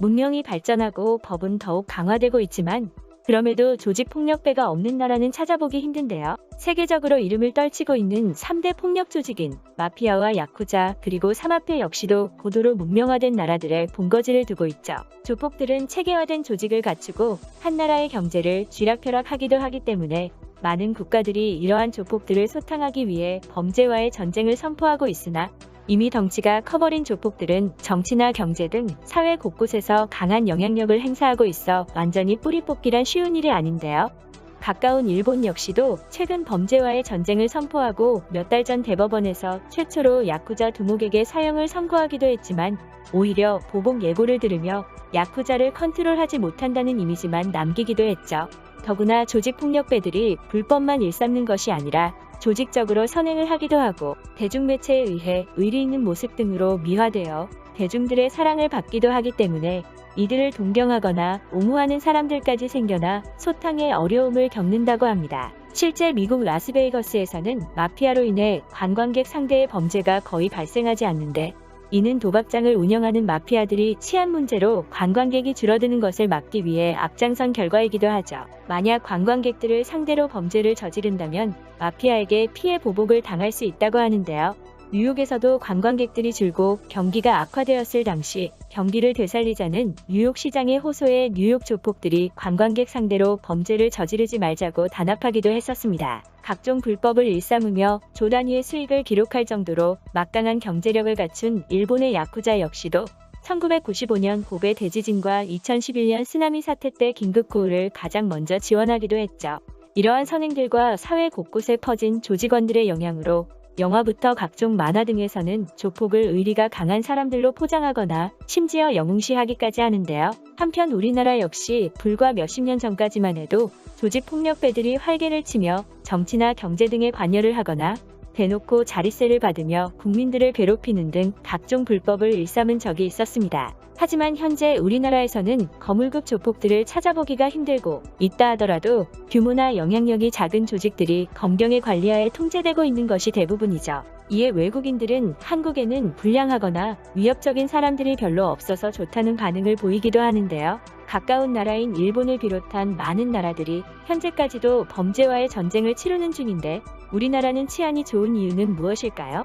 문명이 발전하고 법은 더욱 강화되고 있지만 그럼에도 조직폭력배가 없는 나라는 찾아보기 힘든데요. 세계적으로 이름을 떨치고 있는 3대 폭력 조직인 마피아와 야쿠자 그리고 사마페 역시도 고도로 문명화된 나라들의 본거지를 두고 있죠. 조폭들은 체계화된 조직을 갖추고 한 나라의 경제를 쥐락펴락하기도 하기 때문에 많은 국가들이 이러한 조폭들을 소탕하기 위해 범죄와의 전쟁을 선포하고 있으나 이미 덩치가 커버린 조폭들은 정치나 경제 등 사회 곳곳에서 강한 영향력을 행사하고 있어 완전히 뿌리 뽑기란 쉬운 일이 아닌데요. 가까운 일본 역시도 최근 범죄와의 전쟁을 선포하고 몇 달 전 대법원에서 최초로 야쿠자 두목에게 사형을 선고하기도 했지만 오히려 보복 예고를 들으며 야쿠자를 컨트롤하지 못한다는 이미지만 남기기도 했죠. 더구나 조직폭력배들이 불법만 일삼는 것이 아니라 조직적으로 선행을 하기도 하고 대중매체에 의해 의리 있는 모습 등으로 미화되어 대중들의 사랑을 받기도 하기 때문에 이들을 동경하거나 옹호하는 사람들까지 생겨나 소탕의 어려움을 겪는다고 합니다. 실제 미국 라스베이거스에서는 마피아로 인해 관광객 상대의 범죄가 거의 발생하지 않는데 이는 도박장을 운영하는 마피아들이 치안 문제로 관광객이 줄어드는 것을 막기 위해 앞장선 결과이기도 하죠. 만약 관광객들을 상대로 범죄를 저지른다면 마피아에게 피해 보복을 당할 수 있다고 하는데요. 뉴욕에서도 관광객들이 줄고 경기가 악화되었을 당시 경기를 되살리자는 뉴욕 시장의 호소에 뉴욕 조폭들이 관광객 상대로 범죄를 저지르지 말자고 단합하기도 했었습니다. 각종 불법을 일삼으며 조 단위의 수익을 기록할 정도로 막강한 경제력을 갖춘 일본의 야쿠자 역시도 1995년 고베 대지진과 2011년 쓰나미 사태 때 긴급구호를 가장 먼저 지원하기도 했죠. 이러한 선행들과 사회 곳곳에 퍼진 조직원들의 영향으로 영화부터 각종 만화 등에서는 조폭을 의리가 강한 사람들로 포장하거나 심지어 영웅시하기까지 하는데요. 한편 우리나라 역시 불과 몇십 년 전까지만 해도 조직폭력배들이 활개를 치며 정치나 경제 등에 관여를 하거나 대놓고 자릿세를 받으며 국민들을 괴롭히는 등 각종 불법을 일삼은 적이 있었습니다. 하지만 현재 우리나라에서는 거물급 조폭들을 찾아보기가 힘들고 있다 하더라도 규모나 영향력이 작은 조직들이 검경의 관리하에 통제되고 있는 것이 대부분이죠. 이에 외국인들은 한국에는 불량하거나 위협적인 사람들이 별로 없어서 좋다는 반응을 보이기도 하는데요. 가까운 나라인 일본을 비롯한 많은 나라들이 현재까지도 범죄와의 전쟁을 치르는 중인데 우리나라는 치안이 좋은 이유는 무엇일까요?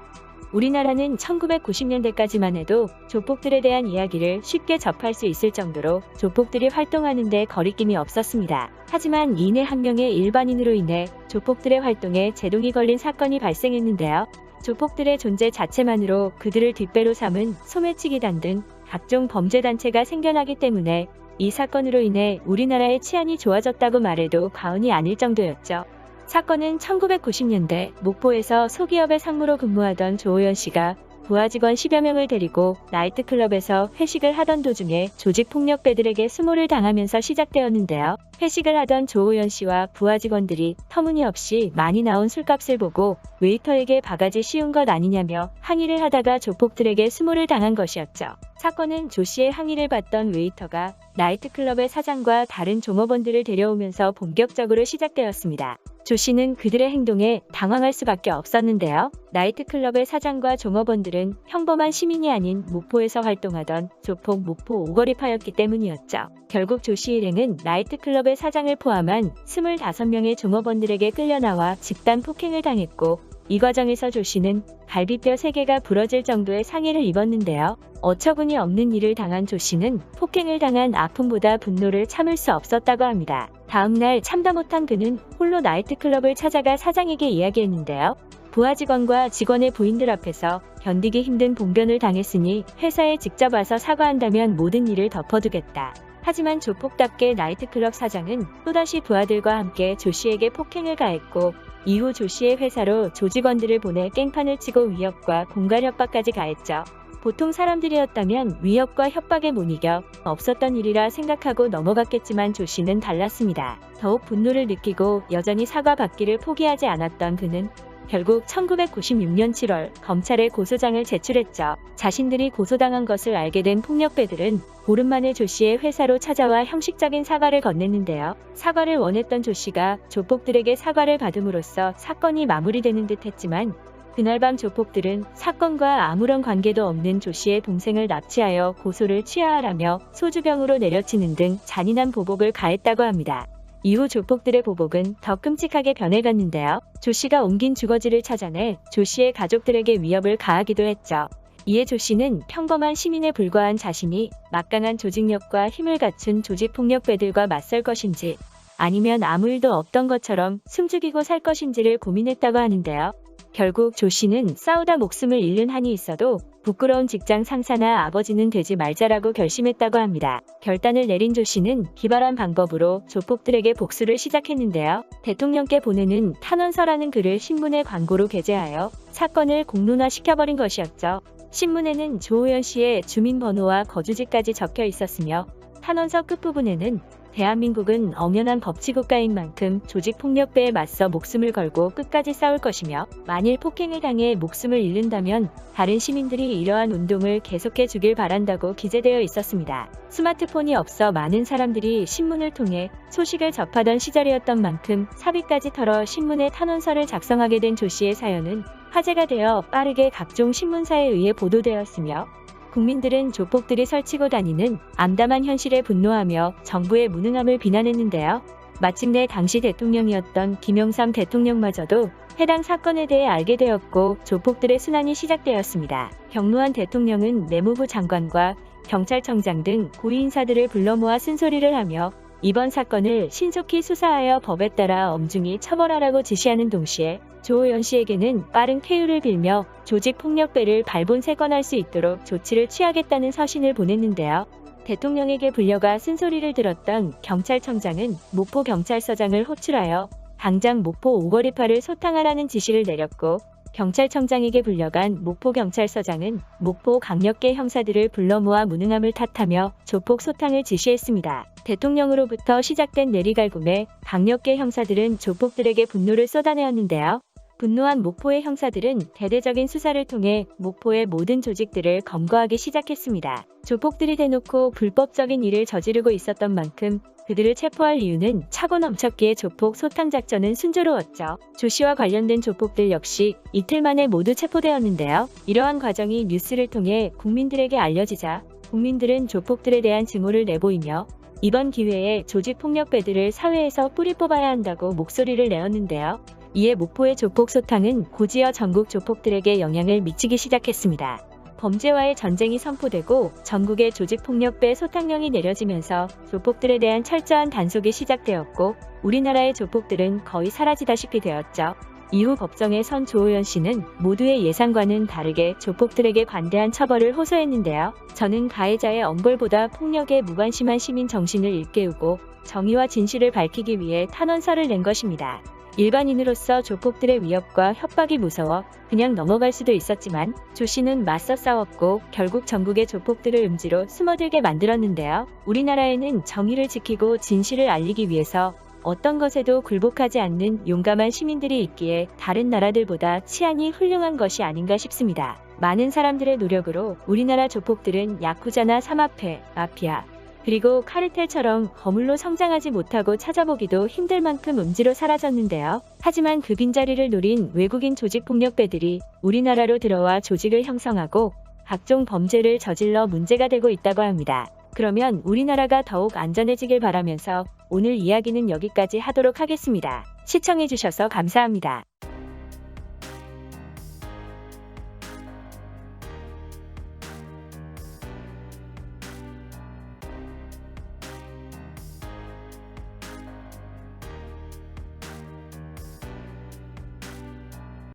우리나라는 1990년대까지만 해도 조폭들에 대한 이야기를 쉽게 접할 수 있을 정도로 조폭들이 활동하는 데 거리낌이 없었습니다. 하지만 이내 한 명의 일반인으로 인해 조폭들의 활동에 제동이 걸린 사건이 발생했는데요. 조폭들의 존재 자체만으로 그들을 뒷배로 삼은 소매치기단 등 각종 범죄단체가 생겨나기 때문에 이 사건으로 인해 우리나라의 치안이 좋아졌다고 말해도 과언이 아닐 정도였죠. 사건은 1990년대 목포에서 소기업의 상무로 근무하던 조호연 씨가 부하 직원 10여 명을 데리고 나이트클럽에서 회식을 하던 도중에 조직폭력배들에게 수모를 당하면서 시작되었는데요. 회식을 하던 조호연 씨와 부하 직원들이 터무니없이 많이 나온 술값을 보고 웨이터에게 바가지 씌운 것 아니냐며 항의를 하다가 조폭들에게 수모를 당한 것이었죠. 사건은 조 씨의 항의를 받던 웨이터가 나이트클럽의 사장과 다른 종업원들을 데려오면서 본격적으로 시작되었습니다. 조 씨는 그들의 행동에 당황할 수밖에 없었는데요. 나이트클럽의 사장과 종업원들은 평범한 시민이 아닌 목포에서 활동하던 조폭 목포 오거리파였기 때문이었죠. 결국 조 씨 일행은 나이트클럽의 사장을 포함한 25명의 종업원들에게 끌려나와 집단 폭행을 당했고 이 과정에서 조 씨는 갈비뼈 3개가 부러질 정도의 상해를 입었는데요. 어처구니 없는 일을 당한 조 씨는 폭행을 당한 아픔보다 분노를 참을 수 없었다고 합니다. 다음날 참다 못한 그는 홀로 나이트클럽을 찾아가 사장에게 이야기했는데요. 부하 직원과 직원의 부인들 앞에서 견디기 힘든 봉변을 당했으니 회사에 직접 와서 사과한다면 모든 일을 덮어두겠다. 하지만 조폭답게 나이트클럽 사장은 또다시 부하들과 함께 조 씨에게 폭행을 가했고 이후 조 씨의 회사로 조직원들을 보내 깽판을 치고 위협과 공갈 협박까지 가했죠. 보통 사람들이었다면 위협과 협박에 못 이겨 없었던 일이라 생각하고 넘어갔겠지만 조 씨는 달랐습니다. 더욱 분노를 느끼고 여전히 사과받기를 포기하지 않았던 그는 결국 1996년 7월 검찰에 고소장을 제출했죠. 자신들이 고소당한 것을 알게 된 폭력배들은 보름 만에 조 씨의 회사로 찾아와 형식적인 사과를 건넸는데요. 사과를 원했던 조 씨가 조폭들에게 사과를 받음으로써 사건이 마무리되는 듯 했지만 그날 밤 조폭들은 사건과 아무런 관계도 없는 조 씨의 동생을 납치하여 고소를 취하하라며 소주병으로 내려치는 등 잔인한 보복을 가했다고 합니다. 이후 조폭들의 보복은 더 끔찍하게 변해갔는데요. 조 씨가 옮긴 주거지를 찾아내 조 씨의 가족들에게 위협을 가하기도 했죠. 이에 조 씨는 평범한 시민에 불과한 자신이 막강한 조직력과 힘을 갖춘 조직폭력배들과 맞설 것인지 아니면 아무 일도 없던 것처럼 숨죽이고 살 것인지를 고민했다고 하는데요. 결국 조 씨는 싸우다 목숨을 잃는 한이 있어도 부끄러운 직장 상사나 아버지는 되지 말자라고 결심했다고 합니다. 결단을 내린 조 씨는 기발한 방법으로 조폭들에게 복수를 시작했는데요. 대통령께 보내는 탄원서라는 글을 신문에 광고로 게재하여 사건을 공론화시켜버린 것이었죠. 신문에는 조호연 씨의 주민번호와 거주지까지 적혀 있었으며 탄원서 끝부분에는 대한민국은 엄연한 법치국가인 만큼 조직폭력배에 맞서 목숨을 걸고 끝까지 싸울 것이며 만일 폭행을 당해 목숨을 잃는다면 다른 시민들이 이러한 운동을 계속해 주길 바란다고 기재되어 있었습니다. 스마트폰이 없어 많은 사람들이 신문을 통해 소식을 접하던 시절이었던 만큼 사비까지 털어 신문에 탄원서를 작성하게 된 조 씨의 사연은 화제가 되어 빠르게 각종 신문사에 의해 보도되었으며 국민들은 조폭들이 설치고 다니는 암담한 현실에 분노하며 정부의 무능함을 비난했는데요. 마침내 당시 대통령이었던 김영삼 대통령마저도 해당 사건에 대해 알게 되었고 조폭들의 순환이 시작되었습니다. 경로한 대통령은 내무부 장관과 경찰청장 등 고위 인사들을 불러 모아 쓴소리를 하며 이번 사건을 신속히 수사하여 법에 따라 엄중히 처벌하라고 지시하는 동시에 조호연 씨에게는 빠른 쾌유를 빌며 조직폭력배를 발본색원할 수 있도록 조치를 취하겠다는 서신을 보냈는데요. 대통령에게 불려가 쓴소리를 들었던 경찰청장은 목포경찰서장을 호출하여 당장 목포 오거리파를 소탕하라는 지시를 내렸고 경찰청장에게 불려간 목포경찰서장은 목포강력계 형사들을 불러 모아 무능함을 탓하며 조폭 소탕을 지시했습니다. 대통령으로부터 시작된 내리갈굼에 강력계 형사들은 조폭들에게 분노를 쏟아내었는데요. 분노한 목포의 형사들은 대대적인 수사를 통해 목포의 모든 조직들을 검거하기 시작했습니다. 조폭들이 대놓고 불법적인 일을 저지르고 있었던 만큼 그들을 체포할 이유는 차고 넘쳤기에 조폭 소탕 작전은 순조로웠죠. 조 씨와 관련된 조폭들 역시 이틀 만에 모두 체포되었는데요. 이러한 과정이 뉴스를 통해 국민들에게 알려지자 국민들은 조폭들에 대한 증오를 내보이며 이번 기회에 조직폭력배들을 사회에서 뿌리 뽑아야 한다고 목소리를 내었는데요. 이에 목포의 조폭 소탕은 고지어 전국 조폭들에게 영향을 미치기 시작했습니다. 범죄와의 전쟁이 선포되고 전국의 조직폭력배 소탕령이 내려지면서 조폭들에 대한 철저한 단속이 시작되었고 우리나라의 조폭들은 거의 사라지다시피 되었죠. 이후 법정에 선 조호연 씨는 모두의 예상과는 다르게 조폭들에게 관대한 처벌을 호소했는데요. 저는 가해자의 엄벌보다 폭력에 무관심한 시민 정신을 일깨우고 정의와 진실을 밝히기 위해 탄원서를 낸 것입니다. 일반인으로서 조폭들의 위협과 협박이 무서워 그냥 넘어갈 수도 있었지만 조 씨는 맞서 싸웠고 결국 전국의 조폭들을 음지로 숨어들게 만들었는데요. 우리나라에는 정의를 지키고 진실을 알리기 위해서 어떤 것에도 굴복하지 않는 용감한 시민들이 있기에 다른 나라들보다 치안이 훌륭한 것이 아닌가 싶습니다. 많은 사람들의 노력으로 우리나라 조폭들은 야쿠자나 삼합회, 마피아, 그리고 카르텔처럼 거물로 성장하지 못하고 찾아보기도 힘들 만큼 음지로 사라졌는데요. 하지만 그 빈자리를 노린 외국인 조직폭력배들이 우리나라로 들어와 조직을 형성하고 각종 범죄를 저질러 문제가 되고 있다고 합니다. 그러면 우리나라가 더욱 안전해지길 바라면서 오늘 이야기는 여기까지 하도록 하겠습니다. 시청해주셔서 감사합니다.